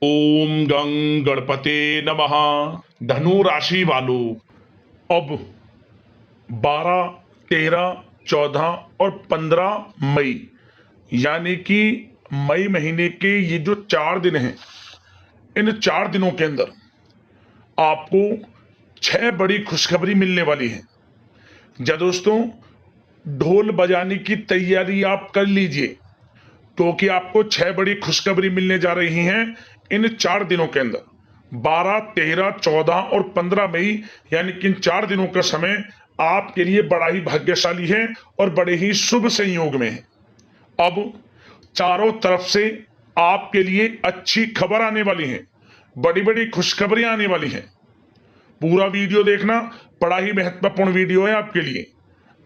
ओम गं गणपते नमः। धनु राशि वालों, अब 12, 13, 14 और 15 मई यानी कि मई महीने के ये जो 4 दिन हैं, इन 4 दिनों के अंदर आपको 6 बड़ी खुशखबरी मिलने वाली है। जा दोस्तों, ढोल बजाने की तैयारी आप कर लीजिए, क्योंकि आपको 6 बड़ी खुशखबरी मिलने जा रही हैं इन 4 दिनों के अंदर। 12, 13, 14 और 15 मई यानी कि इन 4 दिनों का समय आपके लिए बड़ा ही भाग्यशाली है और बड़े ही शुभ संयोग में है। अब चारों तरफ से आपके लिए अच्छी खबर आने वाली है, बड़ी बड़ी खुशखबरियां आने वाली हैं। पूरा वीडियो देखना, बड़ा ही महत्वपूर्ण वीडियो है आपके लिए।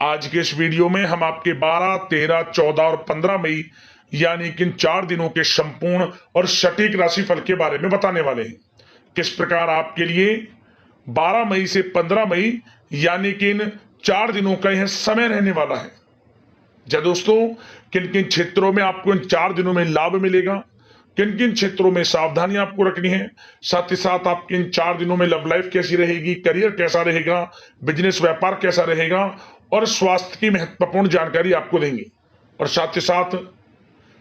आज के इस वीडियो में हम आपके 12, 13, 14 और 15 मई यानी कि इन 4 दिनों के संपूर्ण और सटीक राशिफल के बारे में बताने वाले हैं। किस प्रकार आपके लिए 12 मई से 15 मई यानी कि इन 4 दिनों का यह समय रहने वाला है। जब दोस्तों, किन किन क्षेत्रों में आपको इन 4 दिनों में लाभ मिलेगा, किन किन क्षेत्रों में सावधानी आपको रखनी है, साथ ही साथ आपके इन 4 दिनों में लव लाइफ कैसी रहेगी, करियर कैसा रहेगा, बिजनेस व्यापार कैसा रहेगा और स्वास्थ्य की महत्वपूर्ण जानकारी आपको देंगे। और साथ ही साथ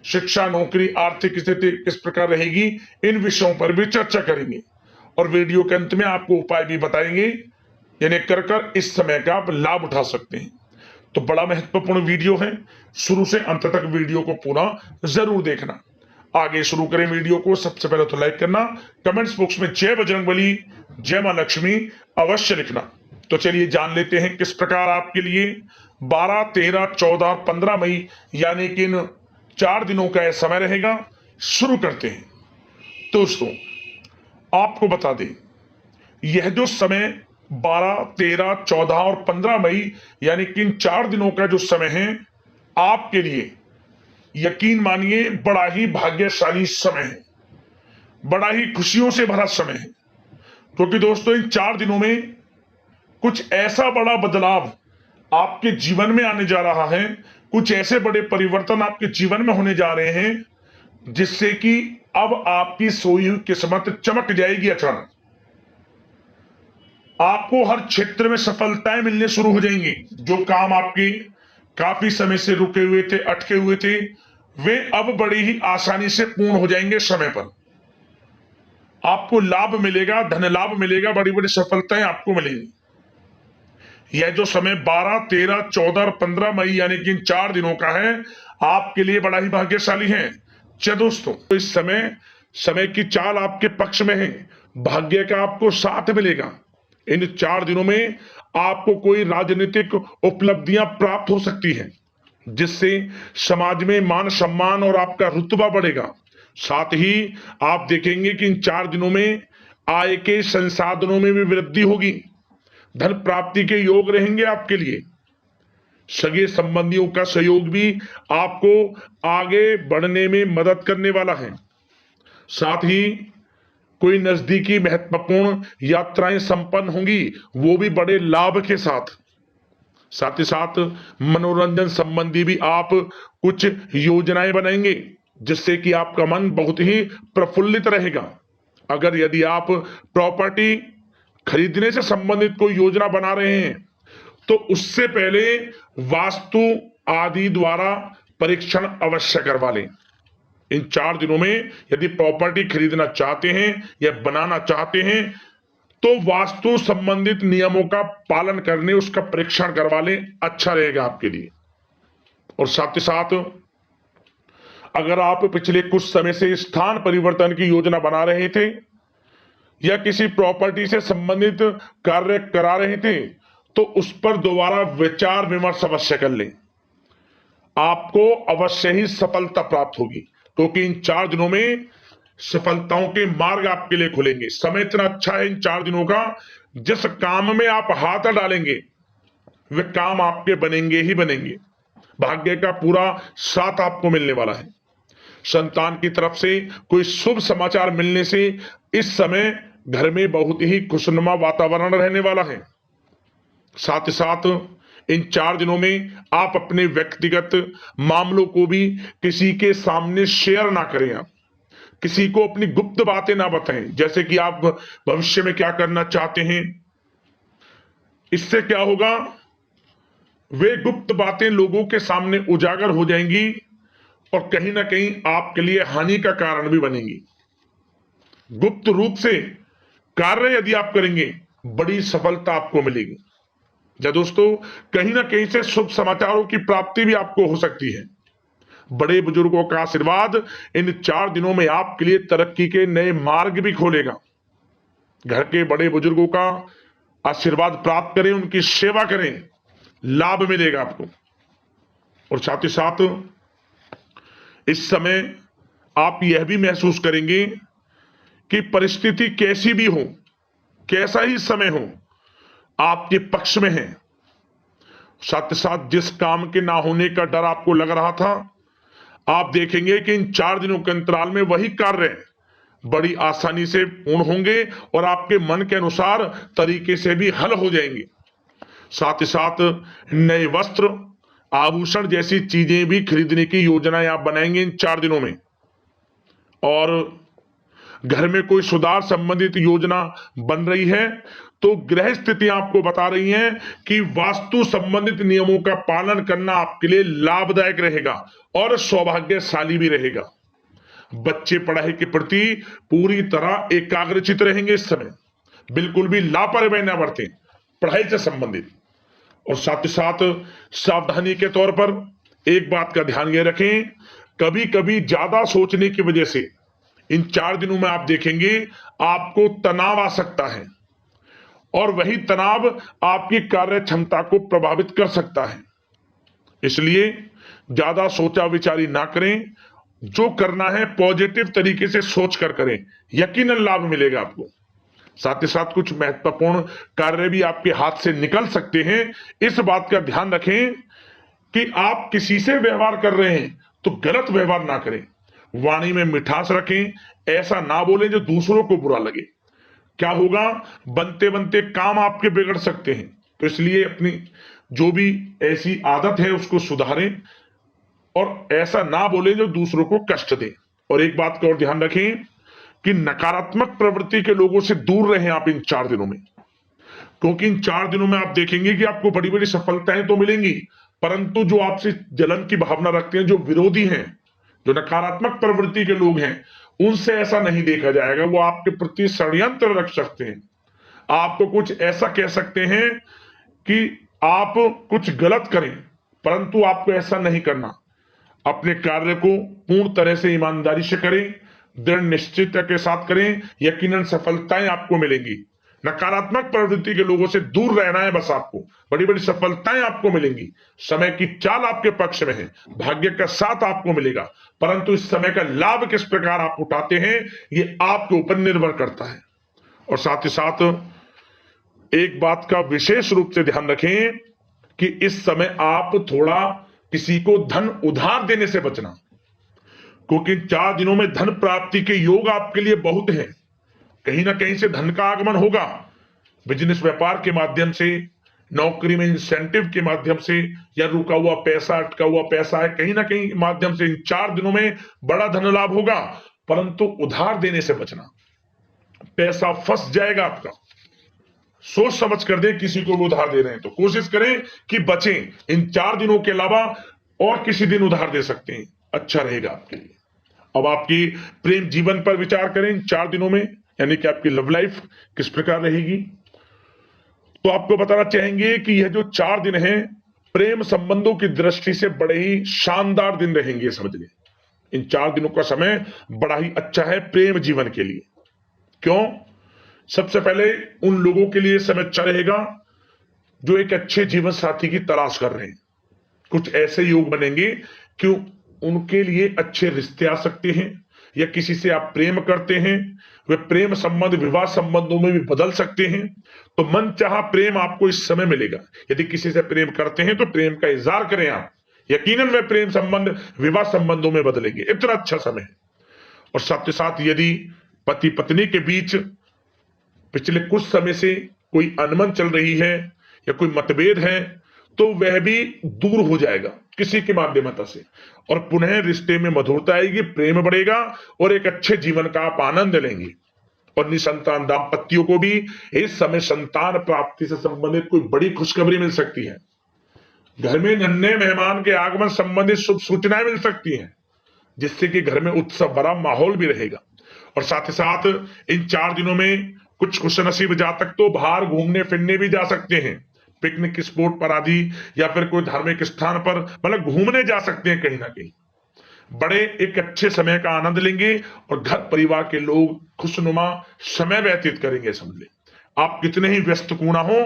शिक्षा, नौकरी, आर्थिक स्थिति किस प्रकार रहेगी, इन विषयों पर भी चर्चा करेंगे। और वीडियो के अंत में आपको उपाय भी बताएंगे, यानी कर इस समय का आप लाभ उठा सकते हैं। तो बड़ा महत्वपूर्ण वीडियो है, शुरू से अंत तक वीडियो को पूरा जरूर देखना। आगे शुरू करें वीडियो को। सबसे पहले तो लाइक करना, कमेंट्स बॉक्स में जय बजरंगबली, जय मां लक्ष्मी अवश्य लिखना। तो चलिए जान लेते हैं किस प्रकार आपके लिए 12, 13, 14 और 15 मई यानी कि इन 4 दिनों का यह समय रहेगा। शुरू करते हैं। दोस्तों, आपको बता दें, यह जो समय 12, 13, 14 और 15 मई यानी कि इन 4 दिनों का जो समय है, आपके लिए यकीन मानिए बड़ा ही भाग्यशाली समय है, बड़ा ही खुशियों से भरा समय है। क्योंकि दोस्तों, इन 4 दिनों में कुछ ऐसा बड़ा बदलाव आपके जीवन में आने जा रहा है, कुछ ऐसे बड़े परिवर्तन आपके जीवन में होने जा रहे हैं, जिससे कि अब आपकी सोई हुई किस्मत चमक जाएगी। अचानक आपको हर क्षेत्र में सफलताएं मिलने शुरू हो जाएंगी। जो काम आपके काफी समय से रुके हुए थे, अटके हुए थे, वे अब बड़ी ही आसानी से पूर्ण हो जाएंगे समय पर। आपको लाभ मिलेगा, धन लाभ मिलेगा, बड़ी बड़ी सफलताएं आपको मिलेंगी। यह जो समय 12, 13, 14 और 15 मई यानी कि इन 4 दिनों का है, आपके लिए बड़ा ही भाग्यशाली है। दोस्तों, तो इस समय की चाल आपके पक्ष में है, भाग्य का आपको साथ मिलेगा। इन 4 दिनों में आपको कोई राजनीतिक उपलब्धियां प्राप्त हो सकती हैं, जिससे समाज में मान सम्मान और आपका रुतबा बढ़ेगा। साथ ही आप देखेंगे कि इन 4 दिनों में आय के संसाधनों में भी वृद्धि होगी, धन प्राप्ति के योग रहेंगे आपके लिए। सगे संबंधियों का सहयोग भी आपको आगे बढ़ने में मदद करने वाला है। साथ ही कोई नजदीकी महत्वपूर्ण यात्राएं संपन्न होंगी, वो भी बड़े लाभ के साथ। साथ ही साथ मनोरंजन संबंधी भी आप कुछ योजनाएं बनाएंगे, जिससे कि आपका मन बहुत ही प्रफुल्लित रहेगा। अगर यदि आप प्रॉपर्टी खरीदने से संबंधित कोई योजना बना रहे हैं, तो उससे पहले वास्तु आदि द्वारा परीक्षण अवश्य करवा लें। इन 4 दिनों में यदि प्रॉपर्टी खरीदना चाहते हैं या बनाना चाहते हैं, तो वास्तु संबंधित नियमों का पालन करने उसका परीक्षण करवा लें, अच्छा रहेगा आपके लिए। और साथ ही साथ अगर आप पिछले कुछ समय से स्थान परिवर्तन की योजना बना रहे थे या किसी प्रॉपर्टी से संबंधित कार्य करा रहे थे, तो उस पर दोबारा विचार विमर्श अवश्य कर लें। आपको अवश्य ही सफलता प्राप्त होगी, क्योंकि इन 4 दिनों में सफलताओं के मार्ग आपके लिए खुलेंगे। समय इतना अच्छा है इन 4 दिनों का, जिस काम में आप हाथ डालेंगे वे काम आपके बनेंगे ही बनेंगे। भाग्य का पूरा साथ आपको मिलने वाला है। संतान की तरफ से कोई शुभ समाचार मिलने से इस समय घर में बहुत ही खुशनुमा वातावरण रहने वाला है। साथ ही साथ इन 4 दिनों में आप अपने व्यक्तिगत मामलों को भी किसी के सामने शेयर ना करें। आप किसी को अपनी गुप्त बातें ना बताएं, जैसे कि आप भविष्य में क्या करना चाहते हैं। इससे क्या होगा, वे गुप्त बातें लोगों के सामने उजागर हो जाएंगी और कहीं ना कहीं आपके लिए हानि का कारण भी बनेंगी। गुप्त रूप से कार्य यदि आप करेंगे, बड़ी सफलता आपको मिलेगी। या दोस्तों, कहीं ना कहीं से शुभ समाचारों की प्राप्ति भी आपको हो सकती है। बड़े बुजुर्गों का आशीर्वाद इन 4 दिनों में आपके लिए तरक्की के नए मार्ग भी खोलेगा। घर के बड़े बुजुर्गों का आशीर्वाद प्राप्त करें, उनकी सेवा करें, लाभ मिलेगा आपको। और साथ ही साथ इस समय आप यह भी महसूस करेंगे कि परिस्थिति कैसी भी हो, कैसा ही समय हो, आपके पक्ष में है। साथ ही साथ जिस काम के ना होने का डर आपको लग रहा था, आप देखेंगे कि इन 4 दिनों के अंतराल में वही कार्य बड़ी आसानी से पूर्ण होंगे और आपके मन के अनुसार तरीके से भी हल हो जाएंगे। साथ ही साथ नए वस्त्र, आभूषण जैसी चीजें भी खरीदने की योजनाएं आप बनाएंगे इन 4 दिनों में। और घर में कोई सुधार संबंधित योजना बन रही है तो ग्रह स्थितियां आपको बता रही हैं कि वास्तु संबंधित नियमों का पालन करना आपके लिए लाभदायक रहेगा और सौभाग्यशाली भी रहेगा। बच्चे पढ़ाई के प्रति पूरी तरह एकाग्रचित रहेंगे इस समय, बिल्कुल भी लापरवाही न बरतें पढ़ाई से संबंधित। और साथ ही साथ सावधानी के तौर पर एक बात का ध्यान ये रखें, कभी कभी ज्यादा सोचने की वजह से इन 4 दिनों में आप देखेंगे आपको तनाव आ सकता है और वही तनाव आपकी कार्य क्षमता को प्रभावित कर सकता है। इसलिए ज्यादा सोचा विचारी ना करें, जो करना है पॉजिटिव तरीके से सोच कर करें, यकीनन लाभ मिलेगा आपको। साथ ही साथ कुछ महत्वपूर्ण कार्य भी आपके हाथ से निकल सकते हैं। इस बात का ध्यान रखें कि आप किसी से व्यवहार कर रहे हैं तो गलत व्यवहार ना करें, वाणी में मिठास रखें, ऐसा ना बोलें जो दूसरों को बुरा लगे। क्या होगा, बनते बनते काम आपके बिगड़ सकते हैं। तो इसलिए अपनी जो भी ऐसी आदत है उसको सुधारें और ऐसा ना बोले जो दूसरों को कष्ट दे। और एक बात का और ध्यान रखें कि नकारात्मक प्रवृत्ति के लोगों से दूर रहें आप इन 4 दिनों में, क्योंकि इन 4 दिनों में आप देखेंगे कि आपको बड़ी बड़ी सफलताएं तो मिलेंगी, परंतु जो आपसे जलन की भावना रखते हैं, जो विरोधी हैं, जो नकारात्मक प्रवृत्ति के लोग हैं, उनसे ऐसा नहीं देखा जाएगा। वो आपके प्रति षड्यंत्र रख सकते हैं, आपको कुछ ऐसा कह सकते हैं कि आप कुछ गलत करें, परंतु आपको ऐसा नहीं करना। अपने कार्य को पूर्ण तरह से ईमानदारी से करें, दृढ़ निश्चितता के साथ करें, यकीनन सफलताएं आपको मिलेंगी। नकारात्मक प्रवृत्ति के लोगों से दूर रहना है बस, आपको बड़ी बड़ी सफलताएं आपको मिलेंगी। समय की चाल आपके पक्ष में है, भाग्य का साथ आपको मिलेगा, परंतु इस समय का लाभ किस प्रकार आप उठाते हैं ये आपके ऊपर निर्भर करता है। और साथ ही साथ एक बात का विशेष रूप से ध्यान रखें कि इस समय आप थोड़ा किसी को धन उधार देने से बचना, क्योंकि 4 दिनों में धन प्राप्ति के योग आपके लिए बहुत हैं। कहीं ना कहीं से धन का आगमन होगा, बिजनेस व्यापार के माध्यम से, नौकरी में इंसेंटिव के माध्यम से, या रुका हुआ पैसा, अटका हुआ पैसा है, कहीं ना कहीं माध्यम से इन 4 दिनों में बड़ा धन लाभ होगा। परंतु उधार देने से बचना, पैसा फंस जाएगा आपका। सोच समझ कर दें, किसी को भी उधार दे रहे हैं तो कोशिश करें कि बचें। इन 4 दिनों के अलावा और किसी दिन उधार दे सकते हैं, अच्छा रहेगा आपके लिए। अब आपकी प्रेम जीवन पर विचार करें इन 4 दिनों में, यानी कि आपकी लव लाइफ किस प्रकार रहेगी। तो आपको बताना चाहेंगे कि यह जो 4 दिन हैं प्रेम संबंधों की दृष्टि से बड़े ही शानदार दिन रहेंगे, समझ लें। इन 4 दिनों का समय बड़ा ही अच्छा है प्रेम जीवन के लिए। क्यों? सबसे पहले उन लोगों के लिए समय अच्छा रहेगा जो एक अच्छे जीवन साथी की तलाश कर रहे हैं। कुछ ऐसे योग बनेंगे कि उनके लिए अच्छे रिश्ते आ सकते हैं, या किसी से आप प्रेम करते हैं, वे प्रेम संबंध विवाह संबंधों में भी बदल सकते हैं। तो मन चाहा प्रेम आपको इस समय मिलेगा। यदि किसी से प्रेम करते हैं तो प्रेम का इजहार करें आप, यकीनन वे प्रेम संबंध विवाह संबंधों में बदलेंगे। इतना अच्छा समय है। और साथ ही साथ यदि पति पत्नी के बीच पिछले कुछ समय से कोई अनबन चल रही है या कोई मतभेद है, तो वह भी दूर हो जाएगा किसी के माध्यमता से, और पुनः रिश्ते में मधुरता आएगी, प्रेम बढ़ेगा और एक अच्छे जीवन का आप आनंद लेंगे। और निसंतान दाम्पत्यों को भी इस समय संतान प्राप्ति से संबंधित कोई बड़ी खुशखबरी मिल सकती है। घर में नन्हे मेहमान के आगमन संबंधित शुभ सूचनाएं मिल सकती हैं, जिससे कि घर में उत्सव भरा माहौल भी रहेगा। और साथ ही साथ इन 4 दिनों में कुछ खुशनसीब जातक तो बाहर घूमने फिरने भी जा सकते हैं, पिकनिक स्पॉट पर आदि, या फिर कोई धार्मिक स्थान पर मतलब घूमने जा सकते हैं कहीं ना कहीं। बड़े एक अच्छे समय का आनंद लेंगे और घर परिवार के लोग खुशनुमा समय व्यतीत करेंगे। समझ ले, आप कितने ही व्यस्त क्यों ना हो,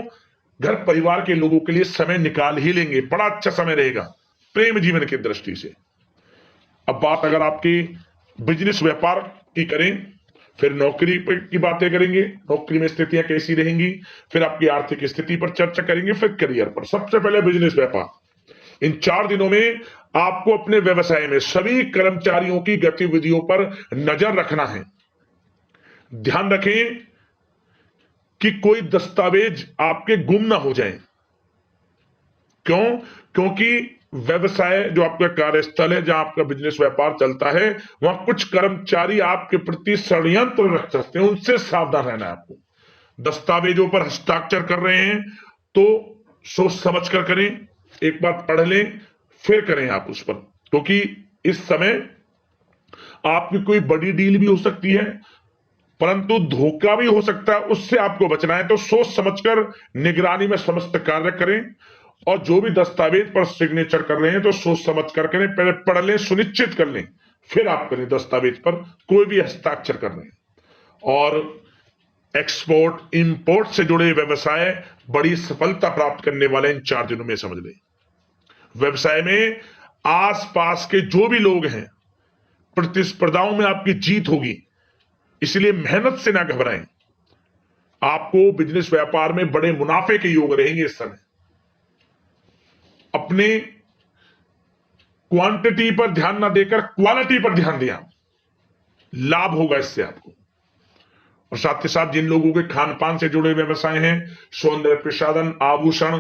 घर परिवार के लोगों के लिए समय निकाल ही लेंगे। बड़ा अच्छा समय रहेगा प्रेम जीवन की दृष्टि से। अब बात अगर आपकी बिजनेस व्यापार की करें, फिर नौकरी की बातें करेंगे, नौकरी में स्थितियां कैसी रहेंगी, फिर आपकी आर्थिक स्थिति पर चर्चा करेंगे, फिर करियर पर। सबसे पहले बिजनेस व्यापार। इन 4 दिनों में आपको अपने व्यवसाय में सभी कर्मचारियों की गतिविधियों पर नजर रखना है। ध्यान रखें कि कोई दस्तावेज आपके गुम ना हो जाएं। क्यों? क्योंकि व्यवसाय जो आपका कार्यस्थल है, जहां आपका बिजनेस व्यापार चलता है, वहां कुछ कर्मचारी आपके प्रति षड्यंत्र रख सकते हैं, उनसे सावधान रहना है आपको। दस्तावेजों पर हस्ताक्षर कर रहे हैं तो सोच समझ कर करें, एक बार पढ़ लें फिर करें आप उस पर, क्योंकि इस समय आपकी कोई बड़ी डील भी हो सकती है, परंतु धोखा भी हो सकता है, उससे आपको बचना है। तो सोच समझकर निगरानी में समस्त कार्य करें, और जो भी दस्तावेज पर सिग्नेचर कर रहे हैं तो सोच समझ कर करें, पहले पढ़ लें, सुनिश्चित कर लें, फिर आप करें दस्तावेज पर कोई भी हस्ताक्षर कर रहे हैं। और एक्सपोर्ट इंपोर्ट से जुड़े व्यवसाय बड़ी सफलता प्राप्त करने वाले इन 4 दिनों में। समझ लें, व्यवसाय में आसपास के जो भी लोग हैं, प्रतिस्पर्धाओं में आपकी जीत होगी, इसलिए मेहनत से ना घबराएं। आपको बिजनेस व्यापार में बड़े मुनाफे के योग रहेंगे इस समय। अपने क्वांटिटी पर ध्यान ना देकर क्वालिटी पर ध्यान दिया, लाभ होगा इससे आपको। और साथ ही साथ जिन लोगों के खान पान से जुड़े व्यवसाय हैं, सौंदर्य प्रसाधन, आभूषण,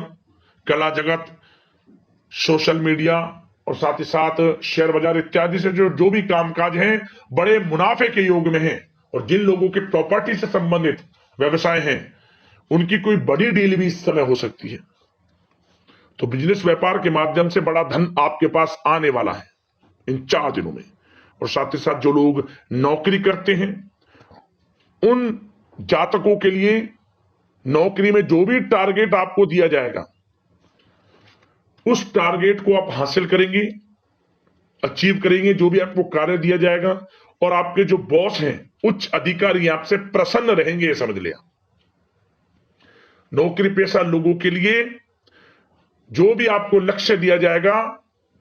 कला जगत, सोशल मीडिया और साथ ही साथ शेयर बाजार इत्यादि से जो भी कामकाज हैं, बड़े मुनाफे के योग में हैं। और जिन लोगों के प्रॉपर्टी से संबंधित व्यवसाय हैं, उनकी कोई बड़ी डील भी इस समय हो सकती है। तो बिजनेस व्यापार के माध्यम से बड़ा धन आपके पास आने वाला है इन 4 दिनों में। और साथ ही साथ जो लोग नौकरी करते हैं, उन जातकों के लिए नौकरी में जो भी टारगेट आपको दिया जाएगा, उस टारगेट को आप हासिल करेंगे, अचीव करेंगे, जो भी आपको कार्य दिया जाएगा। और आपके जो बॉस हैं, उच्च अधिकारी, आपसे प्रसन्न रहेंगे, ये समझ लिया। नौकरी पेशा लोगों के लिए जो भी आपको लक्ष्य दिया जाएगा,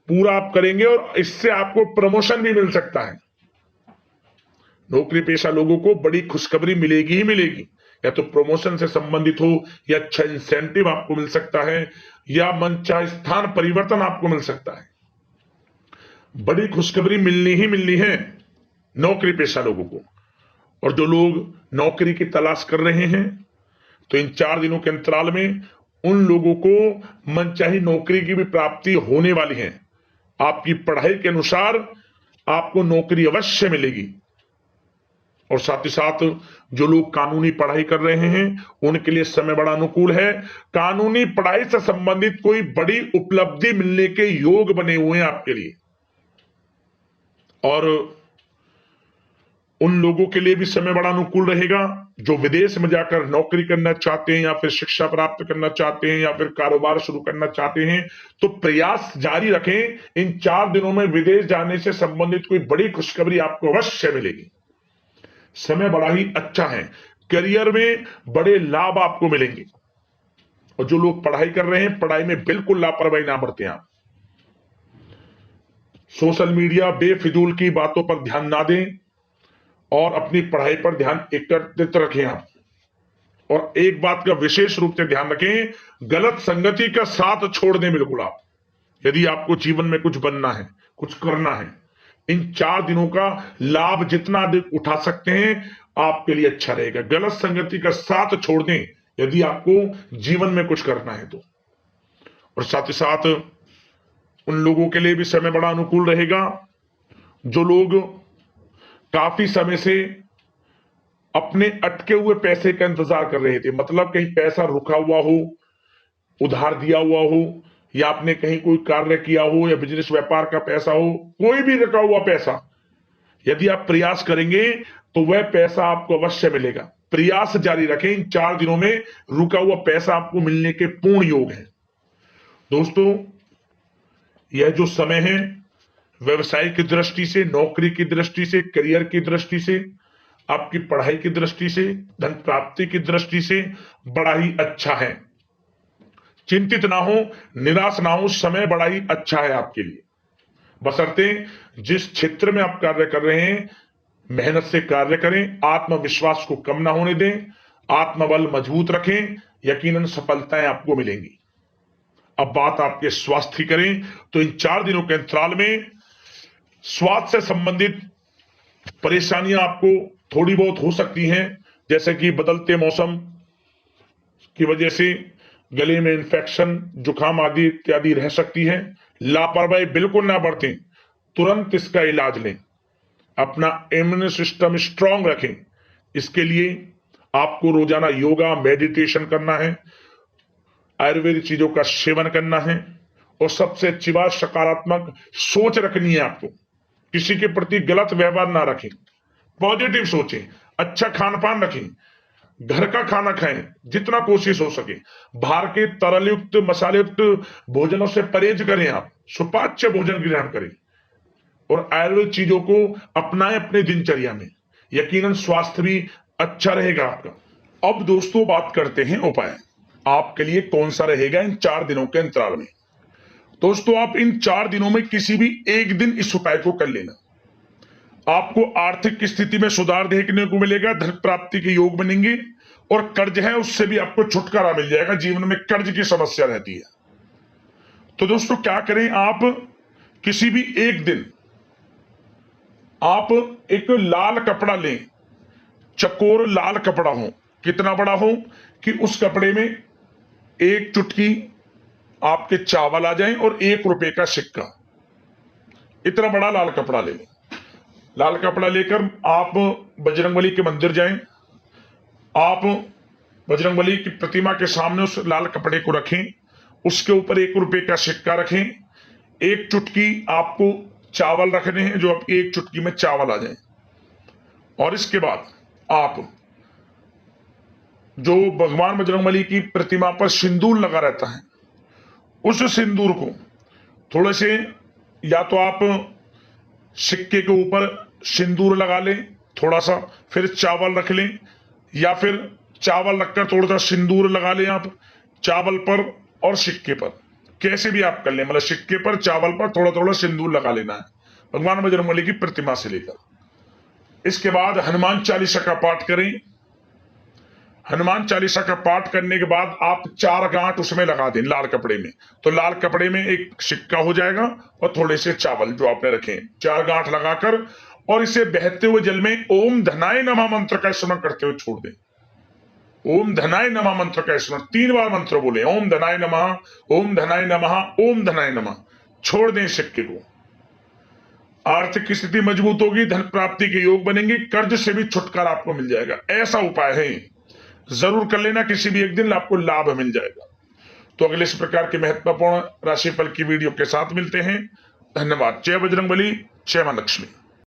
पूरा आप करेंगे और इससे आपको प्रमोशन भी मिल सकता है। नौकरी पेशा लोगों को बड़ी खुशखबरी मिलेगी ही मिलेगी, या तो प्रमोशन से संबंधित हो, या अच्छा इंसेंटिव आपको मिल सकता है, या मनचाहे स्थान परिवर्तन आपको मिल सकता है। बड़ी खुशखबरी मिलनी ही मिलनी है नौकरी पेशा लोगों को। और जो लोग नौकरी की तलाश कर रहे हैं, तो इन 4 दिनों के अंतराल में उन लोगों को मनचाही नौकरी की भी प्राप्ति होने वाली है। आपकी पढ़ाई के अनुसार आपको नौकरी अवश्य मिलेगी। और साथ ही साथ जो लोग कानूनी पढ़ाई कर रहे हैं, उनके लिए समय बड़ा अनुकूल है। कानूनी पढ़ाई से संबंधित कोई बड़ी उपलब्धि मिलने के योग बने हुए हैं आपके लिए। और उन लोगों के लिए भी समय बड़ा अनुकूल रहेगा जो विदेश में जाकर नौकरी करना चाहते हैं, या फिर शिक्षा प्राप्त करना चाहते हैं, या फिर कारोबार शुरू करना चाहते हैं। तो प्रयास जारी रखें। इन 4 दिनों में विदेश जाने से संबंधित कोई बड़ी खुशखबरी आपको अवश्य मिलेगी। समय बड़ा ही अच्छा है, करियर में बड़े लाभ आपको मिलेंगे। और जो लोग पढ़ाई कर रहे हैं, पढ़ाई में बिल्कुल लापरवाही ना बरतें आप। सोशल मीडिया बेफिजूल की बातों पर ध्यान ना दें और अपनी पढ़ाई पर ध्यान एकत्रित रखें आप। और एक बात का विशेष रूप से ध्यान रखें, गलत संगति का साथ छोड़ दें बिल्कुल आप। यदि आपको जीवन में कुछ बनना है, कुछ करना है, इन 4 दिनों का लाभ जितना अधिक उठा सकते हैं आपके लिए अच्छा रहेगा। गलत संगति का साथ छोड़ दें यदि आपको जीवन में कुछ करना है तो। और साथ ही साथ उन लोगों के लिए भी समय बड़ा अनुकूल रहेगा जो लोग काफी समय से अपने अटके हुए पैसे का इंतजार कर रहे थे, मतलब कहीं पैसा रुका हुआ हो, उधार दिया हुआ हो, या आपने कहीं कोई कार्य किया हो, या बिजनेस व्यापार का पैसा हो, कोई भी रुका हुआ पैसा, यदि आप प्रयास करेंगे तो वह पैसा आपको अवश्य मिलेगा। प्रयास जारी रखें, इन 4 दिनों में रुका हुआ पैसा आपको मिलने के पूर्ण योग है। दोस्तों, यह जो समय है व्यवसाय की दृष्टि से, नौकरी की दृष्टि से, करियर की दृष्टि से, आपकी पढ़ाई की दृष्टि से, धन प्राप्ति की दृष्टि से बड़ा ही अच्छा है। चिंतित ना हो, निराश ना हो, समय बड़ा ही अच्छा है आपके लिए। बशर्ते जिस क्षेत्र में आप कार्य कर रहे हैं मेहनत से कार्य करें, आत्मविश्वास को कम ना होने दें, आत्मबल मजबूत रखें, यकीनन सफलताएं आपको मिलेंगी। अब बात आपके स्वास्थ्य की करें तो इन 4 दिनों के अंतराल में स्वास्थ्य से संबंधित परेशानियां आपको थोड़ी बहुत हो सकती हैं, जैसे कि बदलते मौसम की वजह से गले में इंफेक्शन, जुकाम आदि इत्यादि रह सकती है। लापरवाही बिल्कुल ना बरतें, तुरंत इसका इलाज लें, अपना इम्यून सिस्टम स्ट्रांग रखें। इसके लिए आपको रोजाना योगा, मेडिटेशन करना है, आयुर्वेदिक चीजों का सेवन करना है, और सबसे अच्छी बात सकारात्मक सोच रखनी है। आपको किसी के प्रति गलत व्यवहार ना रखें, पॉजिटिव सोचें, अच्छा खान पान रखें, घर का खाना खाएं जितना कोशिश हो सके, बाहर के तरल युक्त मसाले युक्त भोजनों से परहेज करें, आप सुपाच्य भोजन ग्रहण करें और आयुर्वेद चीजों को अपनाएं अपने दिनचर्या में, यकीनन स्वास्थ्य भी अच्छा रहेगा आपका। अब दोस्तों बात करते हैं उपाय, आपके लिए कौन सा रहेगा इन 4 दिनों के अंतराल में। दोस्तों, आप इन 4 दिनों में किसी भी एक दिन इस उपाय को कर लेना, आपको आर्थिक स्थिति में सुधार देखने को मिलेगा, धन प्राप्ति के योग बनेंगे, और कर्ज है उससे भी आपको छुटकारा मिल जाएगा। जीवन में कर्ज की समस्या रहती है। तो दोस्तों क्या करें, आप किसी भी एक दिन आप एक लाल कपड़ा लें, चकोर लाल कपड़ा हो, कितना बड़ा हो कि उस कपड़े में 1 चुटकी आपके चावल आ जाएं और 1 रुपए का सिक्का, इतना बड़ा लाल कपड़ा ले लें। लाल कपड़ा लेकर आप बजरंगबली के मंदिर जाएं, आप बजरंगबली की प्रतिमा के सामने उस लाल कपड़े को रखें, उसके ऊपर 1 रुपए का सिक्का रखें, 1 चुटकी आपको चावल रखने हैं, जो आपकी 1 चुटकी में चावल आ जाए, और इसके बाद आप जो भगवान बजरंगबली की प्रतिमा पर सिंदूर लगा रहता है, उस सिंदूर को थोड़े से, या तो आप सिक्के के ऊपर सिंदूर लगा लें थोड़ा सा, फिर चावल रख लें, या फिर चावल रखकर थोड़ा सा सिंदूर लगा लें आप चावल पर और सिक्के पर, कैसे भी आप कर लें, मतलब सिक्के पर चावल पर थोड़ा थोड़ा सिंदूर लगा लेना है भगवान बजरंगबली की प्रतिमा से लेकर। इसके बाद हनुमान चालीसा का पाठ करें। हनुमान चालीसा का पाठ करने के बाद आप 4 गांठ उसमें लगा दें लाल कपड़े में, तो लाल कपड़े में एक सिक्का हो जाएगा और थोड़े से चावल जो आपने रखे, 4 गांठ लगाकर, और इसे बहते हुए जल में ओम धनाय नमः मंत्र का स्मरण करते हुए छोड़ दें। ओम धनाय नमः मंत्र का स्मरण 3 बार मंत्र बोले, ओम धनाय नमः, ओम धनाय नमः, ओम धनाय नमः, छोड़ दें सिक्के को। आर्थिक स्थिति मजबूत होगी, धन प्राप्ति के योग बनेंगे, कर्ज से भी छुटकारा आपको मिल जाएगा। ऐसा उपाय है, जरूर कर लेना, किसी भी एक दिन आपको लाभ मिल जाएगा। तो अगले इस प्रकार के महत्वपूर्ण राशिफल की वीडियो के साथ मिलते हैं। धन्यवाद। जय बजरंगबली, जय मां लक्ष्मी।